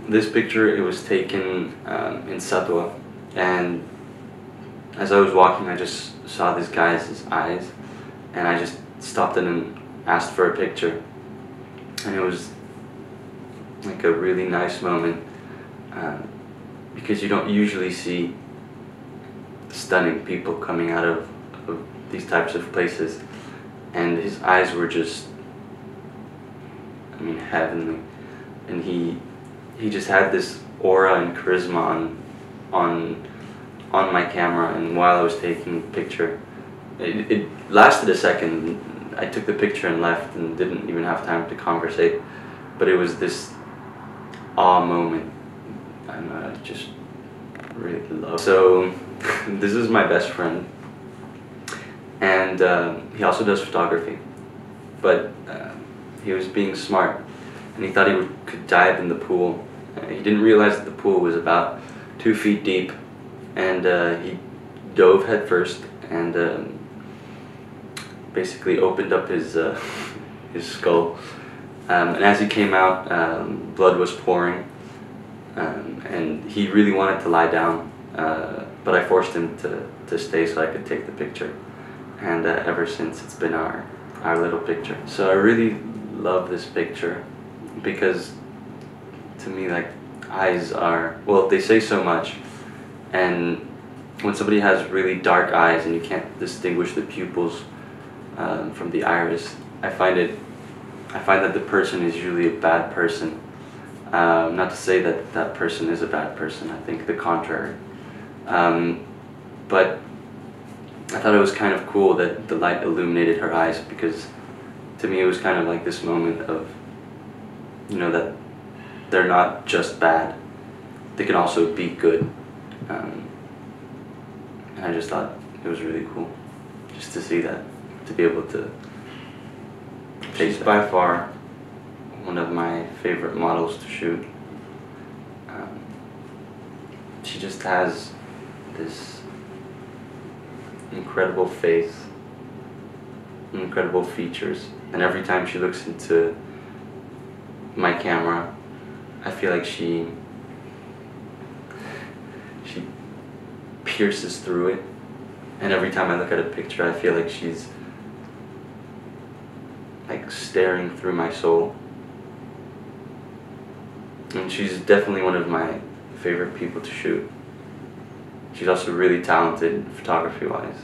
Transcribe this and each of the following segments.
This picture, it was taken in Satwa, and as I was walking I just saw this guy's eyes, and I just stopped in and asked for a picture, and it was like a really nice moment because you don't usually see stunning people coming out of these types of places, and his eyes were just, I mean, heavenly, and he just had this aura and charisma on my camera. And while I was taking the picture, it lasted a second. I took the picture and left and didn't even have time to conversate, but it was this awe moment, and I just really love. So this is my best friend, and he also does photography, but he was being smart, and he thought he could dive in the pool. He didn't realize that the pool was about 2 feet deep, and he dove head first and basically opened up his skull. And as he came out, blood was pouring, and he really wanted to lie down, but I forced him to stay so I could take the picture. And ever since, it's been our little picture. So I really love this picture because, to me, like, eyes are, well, they say so much, and when somebody has really dark eyes and you can't distinguish the pupils from the iris, I find that the person is usually a bad person. Not to say that that person is a bad person, I think the contrary. But I thought it was kind of cool that the light illuminated her eyes, because to me it was kind of like this moment of, you know, that they're not just bad, they can also be good. And I just thought it was really cool just to see that, to be able to taste. She's by far one of my favorite models to shoot. She just has this incredible face, incredible features, and every time she looks into my camera, I feel like she pierces through it, and every time I look at a picture I feel like she's like staring through my soul. And she's definitely one of my favorite people to shoot. She's also really talented photography wise,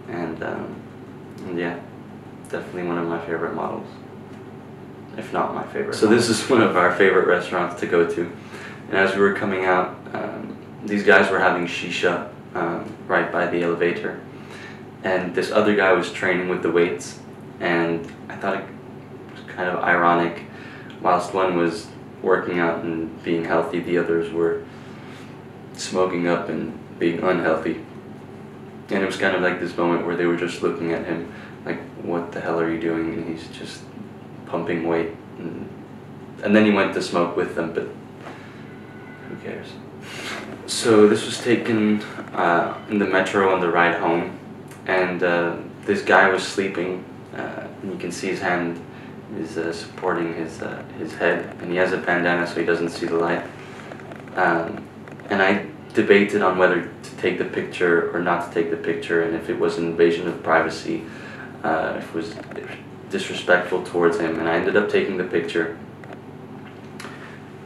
and yeah, definitely one of my favorite models, if not my favorite. So this is one of our favorite restaurants to go to, and as we were coming out, these guys were having shisha right by the elevator, and this other guy was training with the weights, and I thought it was kind of ironic. Whilst one was working out and being healthy, the others were smoking up and being unhealthy. And it was kind of like this moment where they were just looking at him like, what the hell are you doing? And he's just pumping weight. And then he went to smoke with them, but who cares? So this was taken in the metro on the ride home, and this guy was sleeping, and you can see his hand is supporting his head, and he has a bandana so he doesn't see the light. And I debated on whether to take the picture or not to take the picture, and if it was an invasion of privacy, if it was disrespectful towards him, and I ended up taking the picture.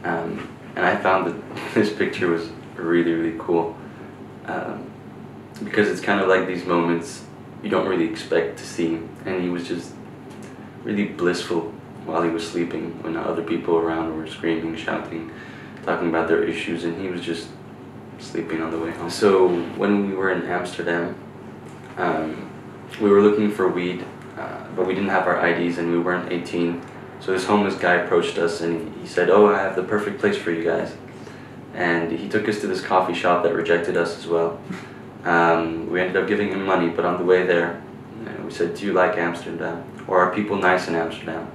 And I found that this picture was really, really cool, because it's kind of like these moments you don't really expect to see, and he was just really blissful while he was sleeping, when other people around were screaming, shouting, talking about their issues, and he was just sleeping on the way home. So when we were in Amsterdam, we were looking for weed, but we didn't have our IDs and we weren't 18. So this homeless guy approached us and he said, "Oh, I have the perfect place for you guys." And he took us to this coffee shop that rejected us as well. We ended up giving him money, but on the way there, we said, "Do you like Amsterdam? Or are people nice in Amsterdam?"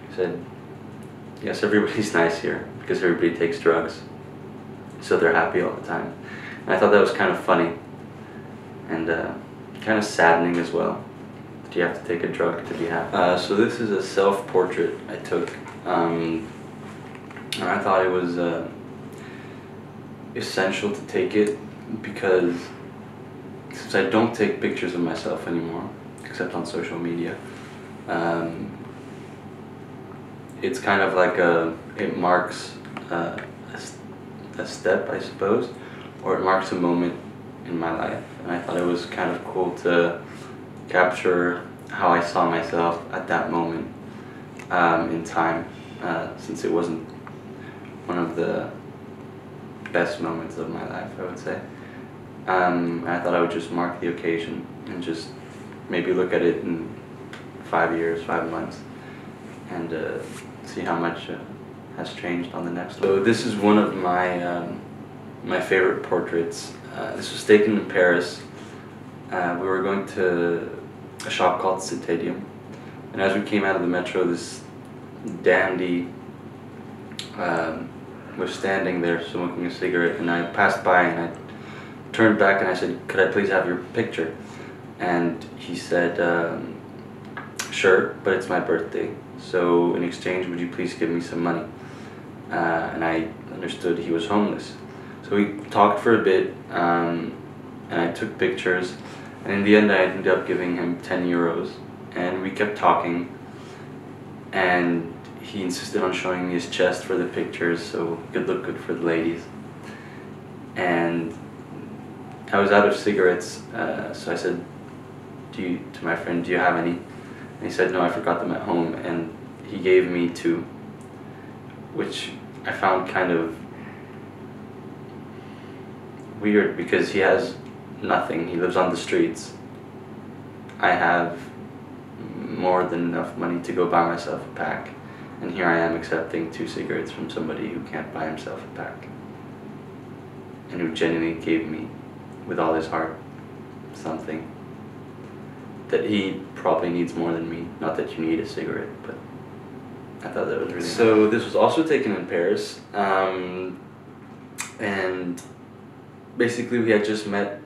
He said, "Yes, everybody's nice here because everybody takes drugs, so they're happy all the time." And I thought that was kind of funny and kind of saddening as well. Do you have to take a drug to be happy? So this is a self-portrait I took and I thought it was essential to take it because since I don't take pictures of myself anymore, except on social media, it's kind of like it marks a step, I suppose, or it marks a moment in my life, and I thought it was kind of cool to capture how I saw myself at that moment in time, since it wasn't one of the best moments of my life, I would say. I thought I would just mark the occasion and just maybe look at it in 5 years, 5 months, and see how much has changed on the next one. So this is one of my favorite portraits. This was taken in Paris. We were going to a shop called Citadium, and as we came out of the metro, this dandy was standing there smoking a cigarette, and I passed by and I turned back and I said, "Could I please have your picture?" And he said, "Sure, but it's my birthday, so in exchange would you please give me some money?" And I understood he was homeless. So we talked for a bit, and I took pictures, and in the end I ended up giving him 10 euros, and we kept talking, and he insisted on showing me his chest for the pictures so it could look good for the ladies. And I was out of cigarettes, so I said to my friend, "Do you have any?" And he said, "No, I forgot them at home," and he gave me 2, which I found kind of weird because he has nothing. He lives on the streets. I have more than enough money to go buy myself a pack, and here I am accepting 2 cigarettes from somebody who can't buy himself a pack, and who genuinely gave me, with all his heart, something that he probably needs more than me. Not that you need a cigarette, but I thought that was really nice. So this was also taken in Paris, and basically we had just met.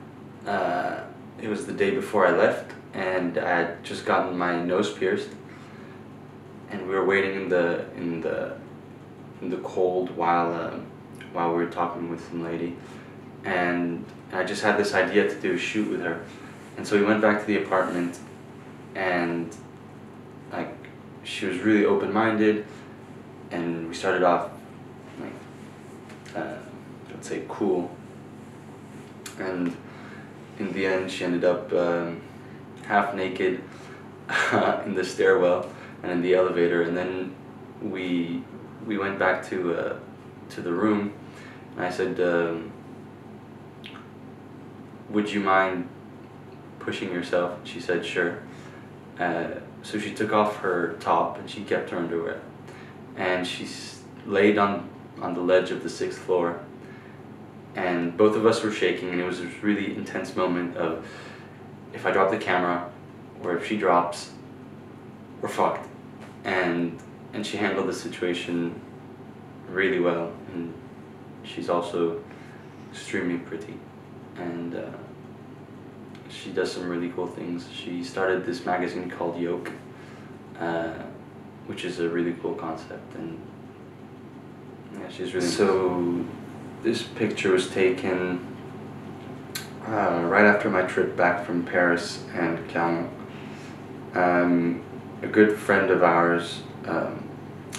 It was the day before I left, and I had just gotten my nose pierced, and we were waiting in the cold while we were talking with some lady, and I just had this idea to do a shoot with her, and so we went back to the apartment, and like she was really open-minded, and we started off like let's say cool, and in the end she ended up half naked in the stairwell and in the elevator, and then we went back to the room, and I said, "Would you mind pushing yourself?" She said, "Sure." So she took off her top and she kept her underwear, and she laid on the ledge of the 6th floor, and both of us were shaking, and it was this really intense moment of, if I drop the camera or if she drops, we're fucked. And she handled the situation really well, and she's also extremely pretty, and she does some really cool things. She started this magazine called Yoke, which is a really cool concept, and yeah, she's really so. This picture was taken right after my trip back from Paris and Clermont. A good friend of ours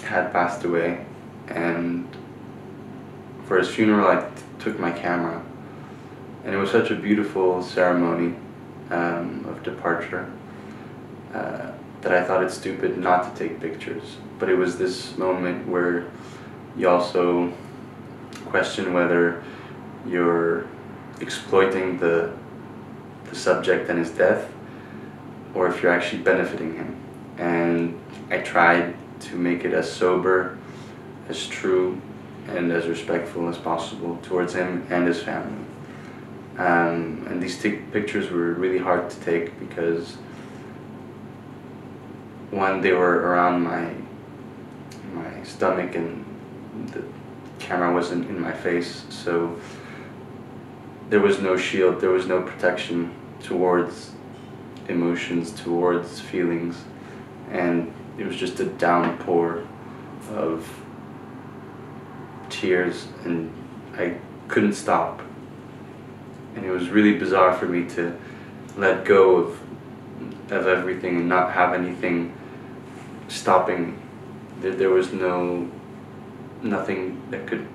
had passed away, and for his funeral I took my camera, and it was such a beautiful ceremony of departure that I thought it stupid not to take pictures. But it was this moment where you also question whether you're exploiting the subject and his death, or if you're actually benefiting him. And I tried to make it as sober, as true, and as respectful as possible towards him and his family. And these pictures were really hard to take because, one, they were around my stomach and the camera wasn't in my face, so there was no shield, there was no protection towards emotions, towards feelings, and it was just a downpour of tears, and I couldn't stop. And it was really bizarre for me to let go of everything and not have anything stopping. There was nothing that could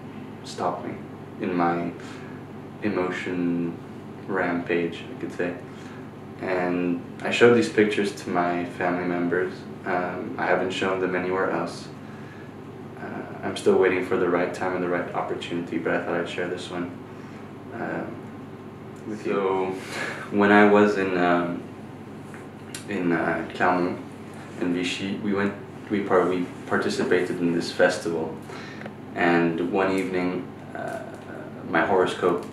stop me in my emotion rampage, I could say. And I showed these pictures to my family members. I haven't shown them anywhere else. I'm still waiting for the right time and the right opportunity, but I thought I'd share this one with you. So, when I was in Clermont and Vichy, we participated in this festival, and one evening my horoscope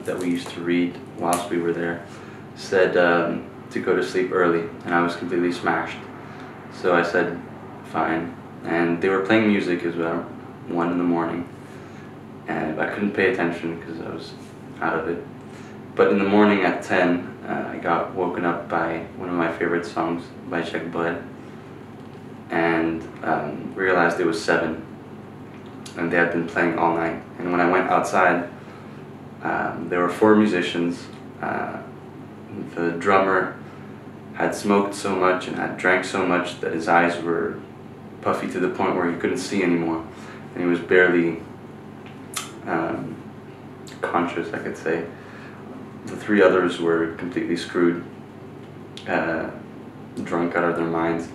that we used to read whilst we were there said to go to sleep early, and I was completely smashed. So I said fine, and they were playing music as well, 1 in the morning, and I couldn't pay attention because I was out of it. But in the morning at 10, I got woken up by one of my favorite songs by Mroueh, and realized it was 7, and they had been playing all night. And when I went outside, there were 4 musicians. The drummer had smoked so much and had drank so much that his eyes were puffy to the point where he couldn't see anymore, and he was barely conscious, I could say. The 3 others were completely screwed, drunk out of their minds.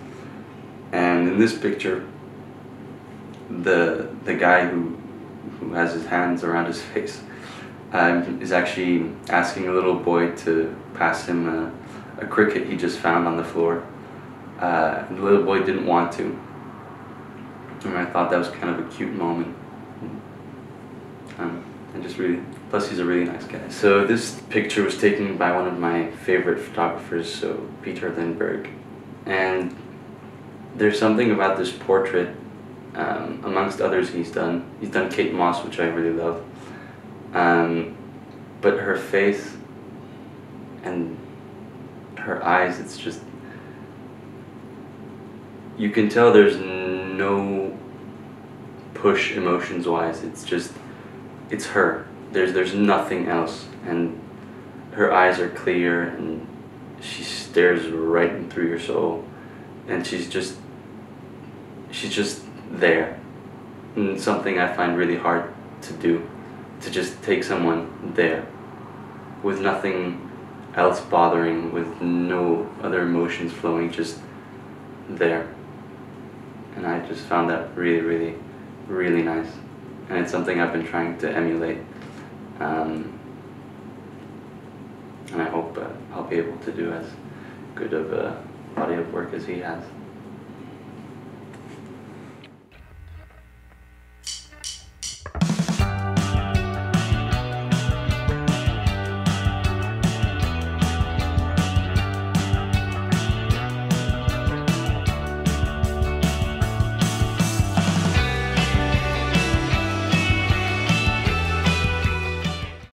And in this picture, the guy who has his hands around his face is actually asking a little boy to pass him a cricket he just found on the floor. And the little boy didn't want to, and I thought that was kind of a cute moment. And just really, plus he's a really nice guy. So this picture was taken by one of my favorite photographers, so Peter Lindbergh. And there's something about this portrait, amongst others he's done Kate Moss, which I really love. But her face and her eyes, it's just, you can tell there's no push emotions wise. It's her. There's nothing else, and her eyes are clear, and she stares right through your soul, and she's just there. And something I find really hard to do, to just take someone there with nothing else bothering, with no other emotions flowing, just there. And I just found that really, really, really nice, and it's something I've been trying to emulate, and I hope I'll be able to do as good of a body of work as he has.